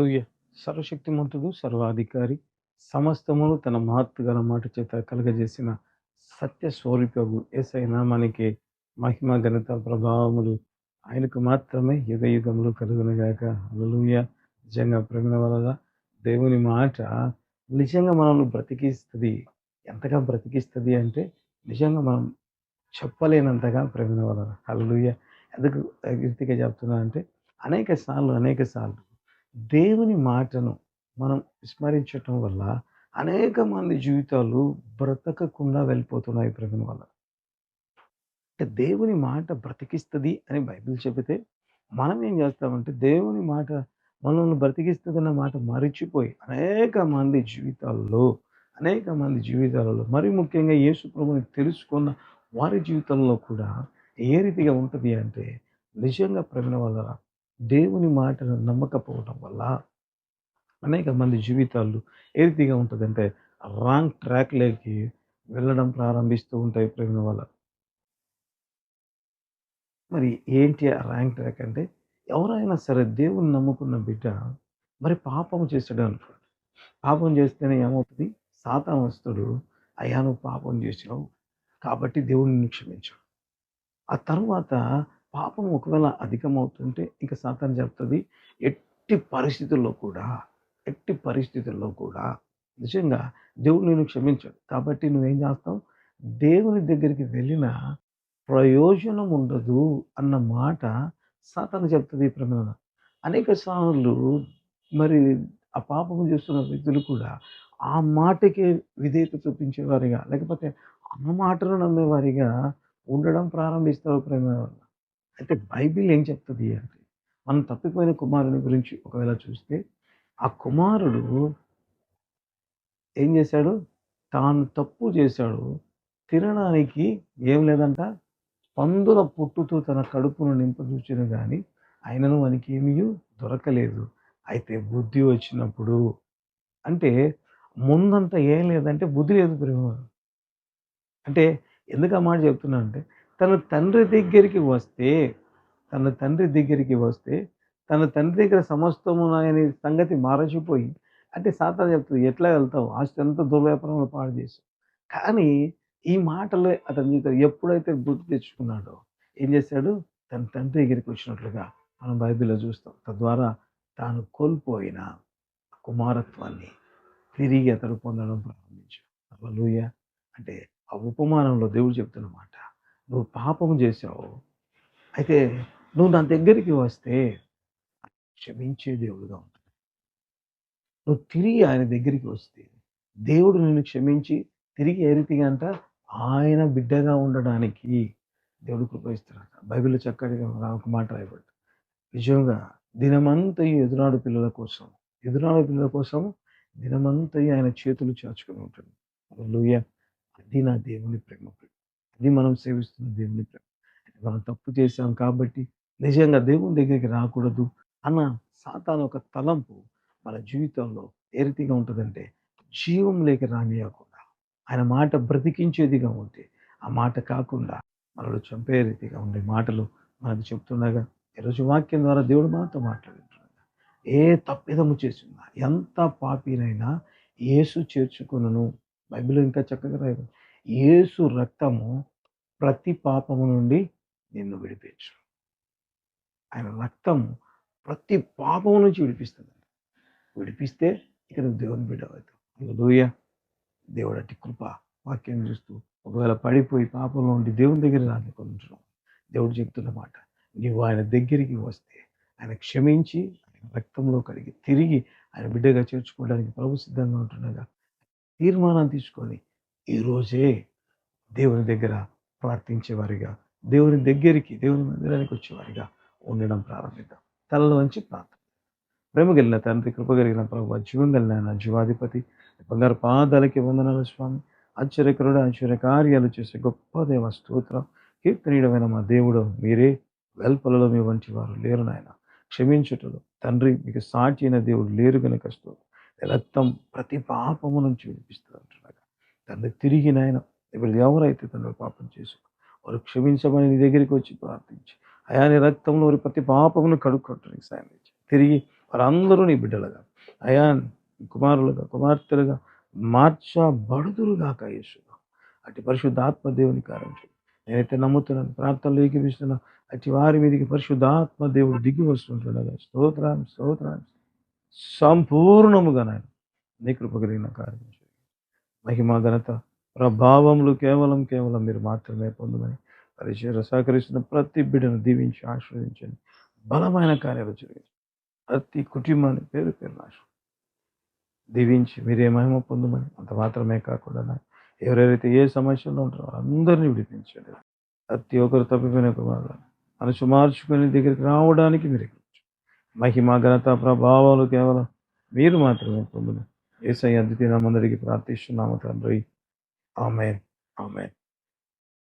హల్లెలూయా! సర్వశక్తిమంతుడు, సర్వాధికారి, సమస్తమును తన మహత్తు గల మాట చేత కలుగజేసిన సత్య స్వరూపగు యేసయ్య నామానికి మహిమ, ఘనత, ప్రభావములు ఆయనకు మాత్రమే యుగయుగములు కలుగునుగాక. హల్లెలూయా! నిజంగా ప్రేమైన వలన దేవుని మాట నిజంగా మనల్ని బ్రతికిస్తది. ఎంతగా బ్రతికిస్తది అంటే నిజంగా మనం చెప్పలేనంతగా ప్రేమైన వలన. హల్లెలూయా! ఎందుకు ఈ రీతిగా చెప్తున్నా అంటే అనేక సార్లు దేవుని మాటను మనం విస్మరించటం వల్ల అనేక మంది జీవితాలు బ్రతకకుండా వెళ్ళిపోతున్నాయి ప్రేమైన వల్ల. అంటే దేవుని మాట బ్రతికిస్తది అని బైబిల్ చెబితే, మనం ఏం చేస్తామంటే దేవుని మాట మనల్ని బ్రతికిస్తదన్న మాట మరిచిపోయి అనేక మంది జీవితాలలో మరి ముఖ్యంగా యేసు ప్రభువుని తెలుసుకున్న వారి జీవితంలో కూడా ఏ రీతిగా ఉంటది అంటే, నిజంగా ప్రేమైన వల్ల దేవుని మాటను నమ్మకపోవటం వల్ల అనేక మంది జీవితాలు ఏ రీతిగా ఉంటదంటే, రాంగ్ ట్రాక్‌లోకి వెళ్ళడం ప్రారంభిస్తూ ఉంటాయి ప్రేమ వల్ల. మరి ఏంటి ఆ రాంగ్ ట్రాక్ అంటే, ఎవరైనా సరే దేవుణ్ణి నమ్ముకున్న బిడ్డ మరి పాపం చేసాడనుకోండి. పాపం చేస్తేనే ఏమవుతది? సాతాను వస్తాడు. "అయ్యా! నువ్వు పాపం చేశావు. కాబట్టి దేవుడు నిన్ను క్షమించడు." ఆ తరువాత పాపం ఒకవేళ అధికమవుతుంటే ఇంక సాతాను చెప్తది, ఎట్టి పరిస్థితుల్లో కూడా, ఎట్టి పరిస్థితుల్లో కూడా నిజంగా దేవుడు నిన్ను క్షమించడు. కాబట్టి నువ్వేం చేస్తావు? దేవుని దగ్గరికి వెళ్ళినా ప్రయోజనం ఉండదు అన్న మాట సాతాను చెప్తది ఈ ప్రమాణం. అనేక సార్లు మరి ఆ పాపము చేస్తున్న వ్యక్తులు కూడా ఆ మాటకే విధేయత చూపించేవారిగా, లేకపోతే ఆ మాటను నమ్మేవారిగా ఉండడం ప్రారంభిస్తారు ప్రేమ. అయితే బైబిల్ ఏం చెప్తది అంటే, మనం తప్పిపోయిన కుమారుని గురించి ఒకవేళ చూస్తే, ఆ కుమారుడు ఏం చేశాడు? తాను తప్పు చేశాడు. తినడానికి ఏం లేదంట, పందుల పొట్టుతో తన కడుపును నింపజూచెను గాని, అయినను వానికేమియు దొరకలేదు. అయితే బుద్ధి వచ్చినప్పుడు అంటే ముందంతా ఏం లేదంటే బుద్ధి లేదు ప్రేమ. అంటే ఎందుకు ఆ మాట చెప్తున్నానంటే, తన తండ్రి దగ్గరికి వస్తే, తన తండ్రి దగ్గరికి వస్తే, తన తండ్రి దగ్గర సమస్తము ఉన్నాయనే సంగతి మరచిపోయి, అంటే సాతాను చెప్తది, "ఎట్లా వెళ్తావు? ఆస్తి అంతా దుర్వ్యాపారంలో పాడు చేసావు." కానీ ఈ మాటలే అతని జీవితం ఎప్పుడైతే బుద్ధి తెచ్చుకున్నాడో, ఏం చేశాడు? తన తండ్రి దగ్గరికి వచ్చినట్లుగా మనం బైబిల్‌లో చూస్తాం. తద్వారా తాను కోల్పోయిన కుమారత్వాన్ని తిరిగి అతడు పొందడం ప్రారంభించాడు. హల్లెలూయా! అంటే ఆ ఉపమానంలో దేవుడు చెప్తున్న మాట. నువ్వు పాపం చేశావు. అయితే నువ్వు నా దగ్గరికి వస్తే క్షమించే దేవుడుగా ఉంటాడు. నువ్వు తిరిగి ఆయన దగ్గరికి వస్తే దేవుడు నిన్ను క్షమించి తిరిగి ఏ రీతిగా అంట ఆయన బిడ్డగా ఉండడానికి దేవుడు కృప ఇస్తాడట. బైబిల్‌లో చక్కటిగా ఒక మాట రాయబడింది. నిజంగా దినమంతయు ఎదురాడు పిల్లల కోసం దినమంతయు ఆయన చేతులు చాచుకొని ఉంటాడు. హల్లెలూయా! అది నా దేవుని ప్రేమ. అది మనం సేవిస్తున్న దేవుని ప్రేమ. మనం తప్పు చేశాం కాబట్టి నిజంగా దేవుని దగ్గరికి రాకూడదు అన్న సాతాను ఒక తలంపు మన జీవితంలో ఏ రీతిగా ఉంటదంటే, జీవంలోకి రానియ్యకుండా, ఆయన మాట బ్రతికించేదిగా ఉంటే, ఆ మాట కాకుండా మనల్ని చంపే రీతిగా ఉండే మాటలు మనకు చెప్తుండగా, ఈరోజు వాక్యం ద్వారా దేవుడు మనతో మాట్లాడుతున్నాడు. ఏ తప్పిదము చేసినా, ఎంత పాపినైనా యేసు చేర్చుకొనును. బైబిల్‌లో ఇంకా చక్కగా రాయబడింది. యేసు రక్తము ప్రతి పాపము నుండి నిన్ను విడిపించును. ఆయన రక్తం ప్రతి పాపము నుంచి విడిపిస్తది. విడిపిస్తే ఇక నువ్వు దేవుని బిడ్డవవుతావు. హల్లెలూయా! దేవుడు అట్టి కృప వాక్యం చూస్తూ ఒకవేళ పడిపోయి పాపంలో ఉండి దేవుని దగ్గర రానికుంటున్నావు. దేవుడు చెప్తున్న మాట, నీవు ఆయన దగ్గరికి వస్తే ఆయన క్షమించి ఆయన రక్తంలో కడిగి తిరిగి ఆయన బిడ్డగా చేర్చుకోవడానికి ప్రభు సిద్ధంగా ఉంటుండగా తీర్మానం తీసుకొని ఈరోజే దేవుని దగ్గర ప్రార్థించేవారిగా, దేవుని మందిరానికి వచ్చేవారిగా ఉండడం ప్రారంభిద్దాం. తలలో వంచి ప్రార్థన. ప్రేమ కలిగిన తండ్రి, కృప కలిగిన ప్రభువా, జీవం కలిగిన నా జీవాధిపతి, బంగారు పాదాలకి వందనాలు స్వామి. ఆశ్చర్యకరుడు, ఆశ్చర్య కార్యాలు చేసే గొప్ప దేవ స్తోత్రం. కీర్తనీయమైన మా దేవుడు మీరే. వెల్పలలో మీ వంటి వారు లేరు నాయన. క్షమించుటలో తండ్రి మీకు సాటి అయిన దేవుడు లేరు గనుక స్తోత్రం. రక్తం ప్రతి పాపము నుంచి విడిపిస్తుంది అంటున్నాగా తండ్రి, తిరిగి నాయన ఇప్పుడు ఎవరైతే తండ్రి పాపం చేశారో వారు క్షమించమని నీ దగ్గరికి వచ్చి ప్రార్థించి, అయా నీ రక్తంలో వారి ప్రతి పాపమును కడుక్కోవటానికి సాయం చేయి. తిరిగి వారందరూ నీ బిడ్డలుగా అయా కుమారులుగా కుమార్తెలుగా మార్చబడుదురుగాక యేసు. అటు పరిశుద్ధాత్మ దేవుని కార్యం చేయి. నేనైతే నమ్ముతున్నాను, ప్రార్థనలు ఏకీపిస్తున్నా, అటు వారి మీదకి పరిశుద్ధాత్మ దేవుడు దిగి వస్తుంటుండగా స్తోత్రం స్తోత్రం సంపూర్ణముగా నాయన నీ కృప కలిగిన కార్యం చేయి. మహిమ ఘనత ప్రభావములు కేవలం కేవలం మీరు మాత్రమే పొందమని పరిచయం సహకరిస్తున్న ప్రతి బిడ్డను దీవించి ఆశీర్వదించండి. బలమైన కార్యాలు జరిగింది. ప్రతి కుటుంబాన్ని పేరు పేరు దీవించి మీరే మహిమ పొందమని, అంత మాత్రమే కాకుండా ఎవరెవరైతే ఏ సమస్యలో ఉంటారో అందరినీ విడిపించండి. ప్రతి ఒక్కరు తప్పిపోయిన కుమారులు మనసు మార్చుకుని దగ్గరికి రావడానికి మీరు మహిమ ఘనత ప్రభావాలు కేవలం మీరు మాత్రమే పొందమని యేసయ్య అద్వితీయ నామమున ప్రార్థిస్తున్నాము తండ్రి. ఆమేన్. ఆమేన్.